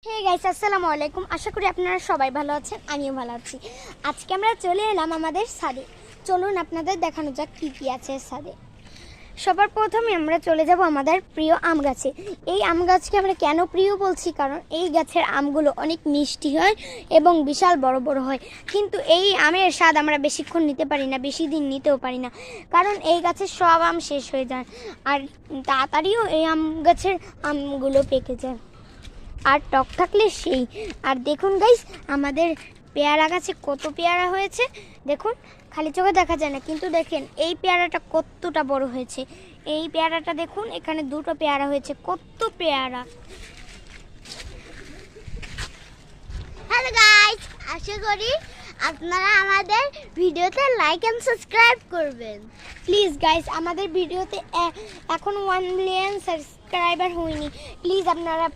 Hey guys, আসসালামু আলাইকুম। আশা করি আপনারা সবাই ভালো আছেন, আমিও ভালো আছি। আজকে আমরা চলে এলাম আমাদের ছাদে। চলুন আপনাদের দেখানো যাক কী কী আছে ছাদে। সবার প্রথমে আমরা চলে যাব আমাদের প্রিয় আম গাছে। এই আম গাছকে আমরা কেন প্রিয় বলছি, কারণ এই গাছের আমগুলো অনেক মিষ্টি হয় এবং বিশাল বড় বড় হয়। কিন্তু এই আমের স্বাদ আমরা বেশিক্ষণ নিতে পারি না, বেশি দিন নিতেও পারি না, কারণ এই গাছের সব আম শেষ হয়ে যায় আর তাড়াতাড়িও এই আম গাছের আমগুলো পেকে যায়। আর টক থাকলে সেই। আর দেখুন গাইস, আমাদের পেয়ারা গাছে কত পেয়ারা হয়েছে দেখুন। খালি চোখে দেখা যায় না, কিন্তু দেখেন এই পেয়ারাটা কতটা বড় হয়েছে। এই পেয়ারাটা দেখুন, এখানে দুটো পেয়ারা হয়েছে, কত পেয়ারা। হ্যালো গাইস, আশা করি আপনারা আমাদের ভিডিওতে লাইক এন্ড সাবস্ক্রাইব করবেন। প্লিজ গাইস, আমাদের ভিডিওতে এখন 1 মিলিয়ন সাবস্ক্রাইবার হয়নি। প্লিজ আপনারা